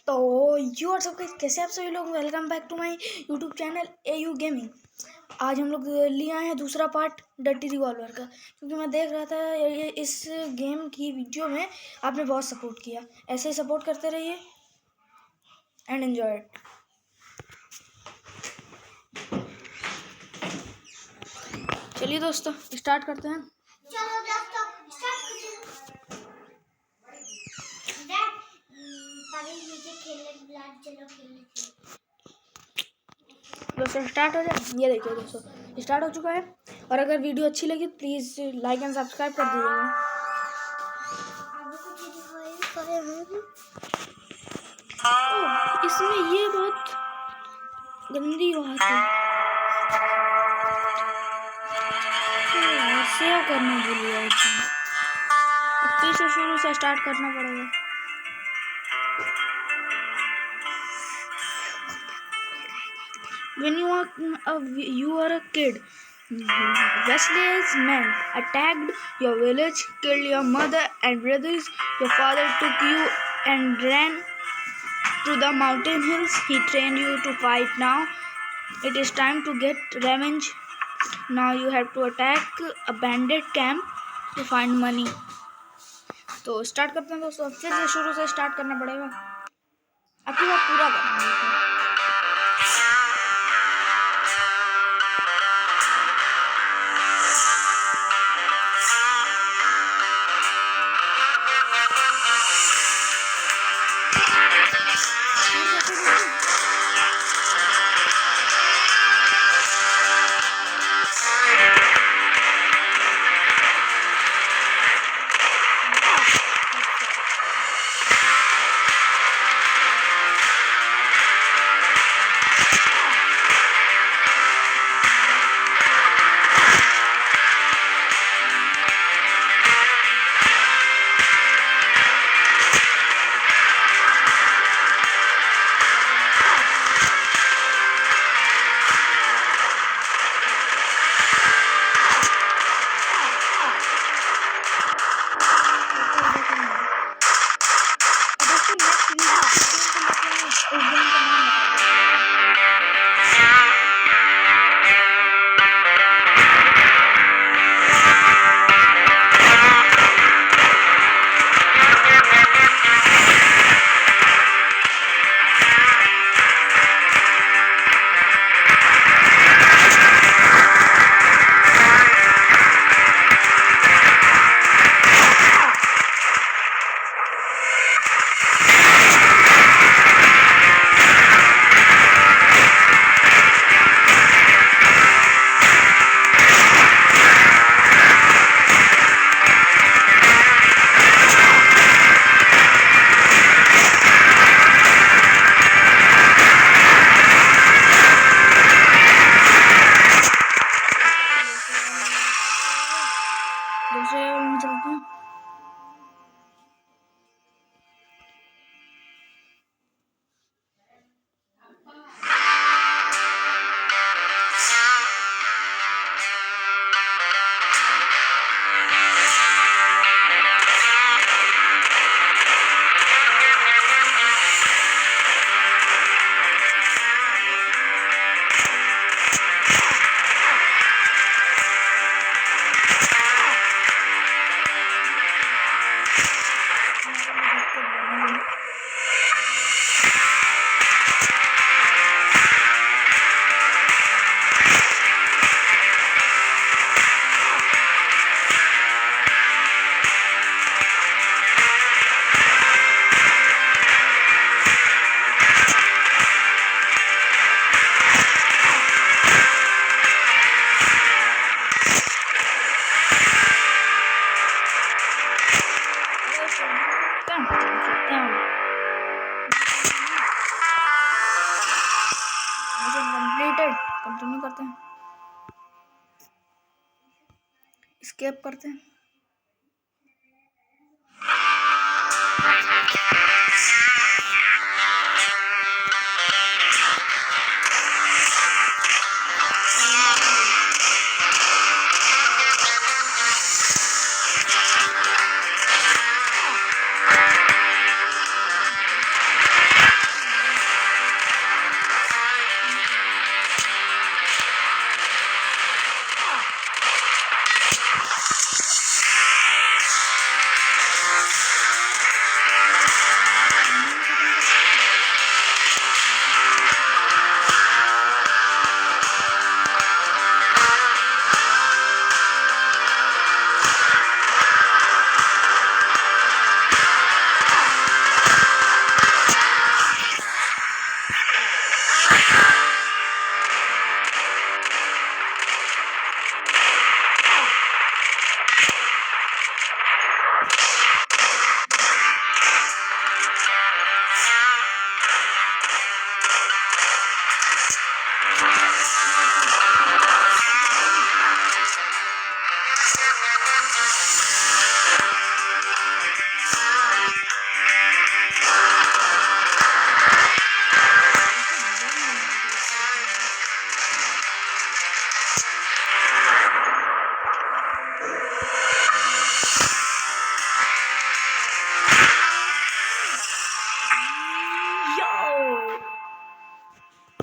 तो यू और सबके कैसे आप सभी लोग, welcome back to my YouTube channel AU gaming. आज हम लोग लिए आए हैं दूसरा पार्ट डर्टी रिवॉल्वर का, क्योंकि मैं देख रहा था इस गेम की वीडियो में आपने बहुत सपोर्ट किया। ऐसे ही सपोर्ट करते रहिए एंड एंजॉय इट। चलिए दोस्तों स्टार्ट करते हैं। चलो दोस्तों स्टार्ट कीजिए। मुझे खेलने बुला, चलो खेलने। दोस्तों स्टार्ट हो जाए। ये देखिए दोस्तों स्टार्ट हो चुका है, और अगर वीडियो अच्छी लगी प्लीज़ लाइक एंड सब्सक्राइब कर दीजिएगा। इसमें ये बहुत गंदी बात है, सेव करना भूल गया। अब फिर से शुरू से स्टार्ट करना पड़ेगा। When you are a kid, restless men attacked your village, killed your mother and brothers. Your father took you and ran to the mountain hills. He trained you to fight. Now it is time to get revenge. Now you have to attack a bandit camp to find money. तो start करते हैं दोस्तों। फिर से शुरू से start करना पड़ेगा। अब की बात पूरा करना है। चलते हैं। कंटिन्यू करते हैं, स्केप करते हैं।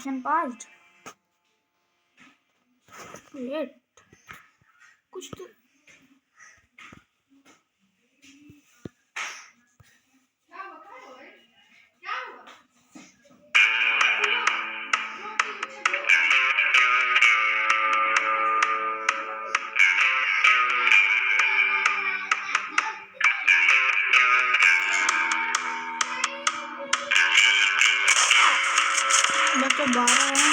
portion passed. Wait, कुछ तो बच्चे 12 हैं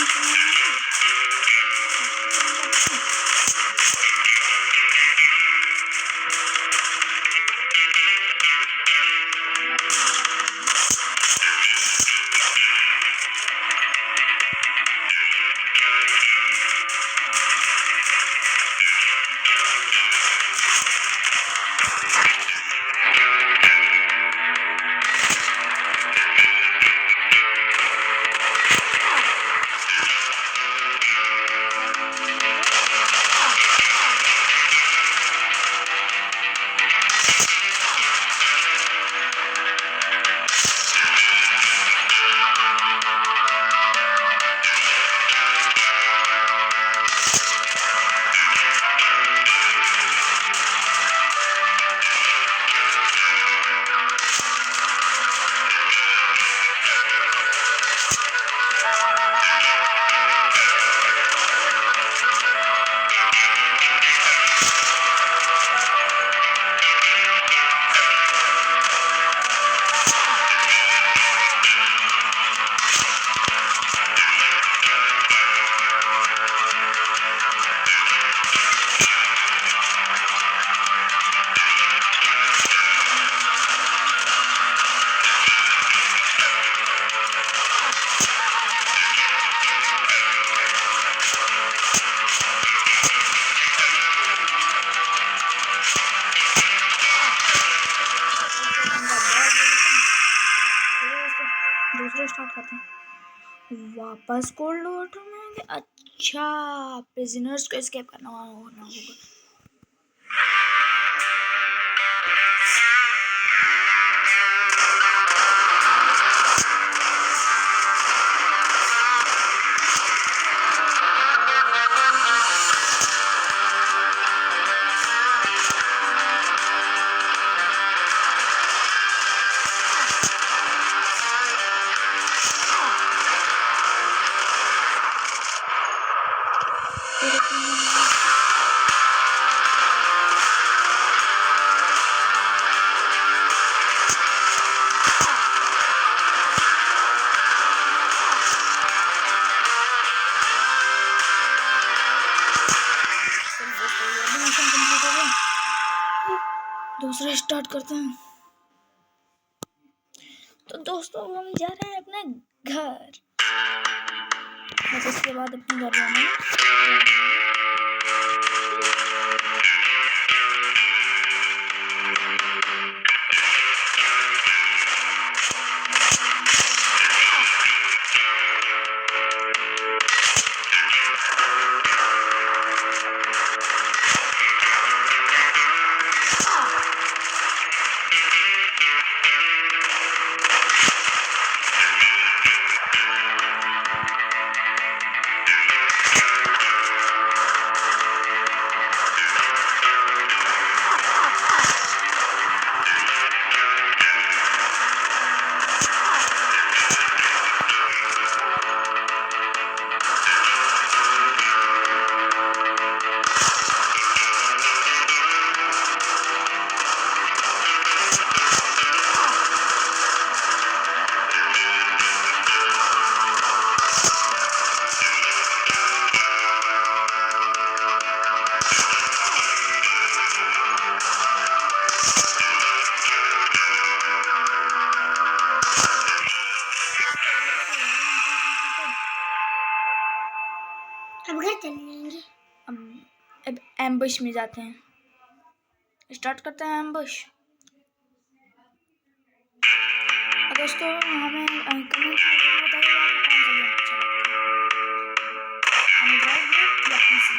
दूसरा स्टार्ट करते हैं। वापस कोल्ड वाटर में आएंगे। अच्छा, प्रिजनर्स को एस्केप करना होगा। दूसरा स्टार्ट करते हैं। तो दोस्तों हम जा रहे हैं अपने घर। बस इसके बाद अपने घर जाना है। अब घर चले जाएंगे। अब एम्बुश में जाते हैं। स्टार्ट करते हैं एम्बुश। दोस्तों हमें कमेंट में जरूर बताइएगा आपको कौन सा गेम अच्छा लगता है, एंड्रॉइड में या पीसी।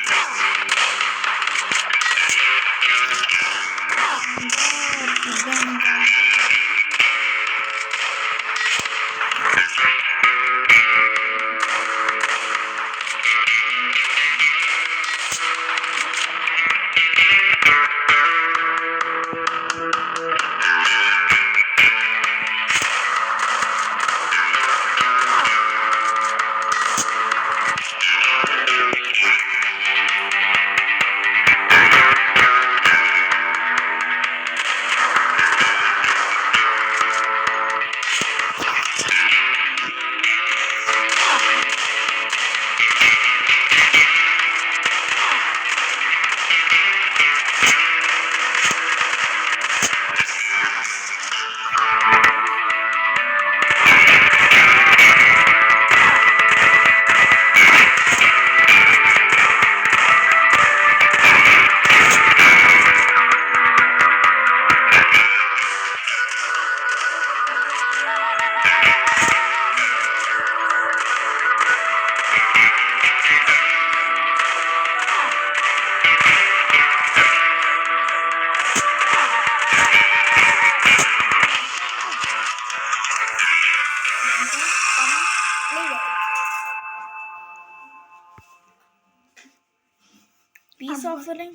Piece offering.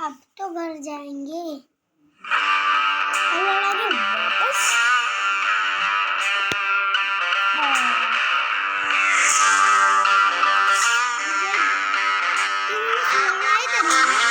अब तो घर जाएंगे। और लड़ाई वापस। लड़ाई करनी है।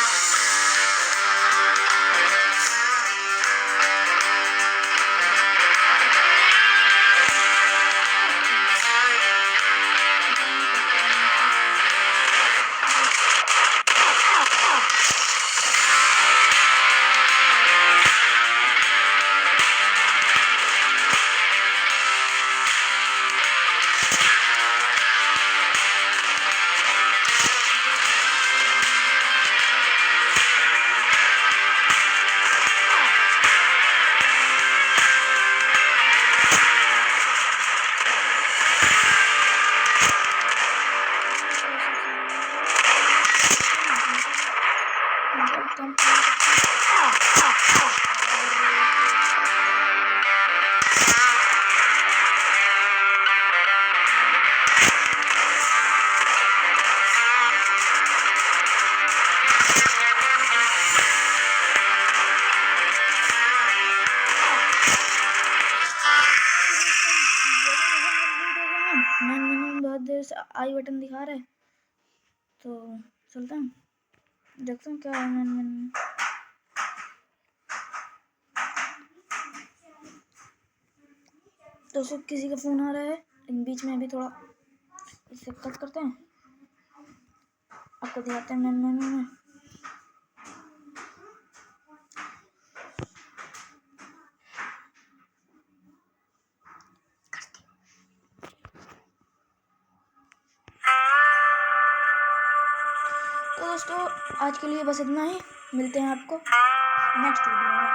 बहुत देर से आई बटन दिखा रहा है, तो चलता हूँ, देखता हूँ क्या है मैन। दोस्तों किसी का फोन आ रहा है, लेकिन बीच में अभी थोड़ा इसे कट करते हैं, आपको दिखाते हैं मैन में। तो दोस्तों आज के लिए बस इतना ही, मिलते हैं आपको नेक्स्ट वीडियो में।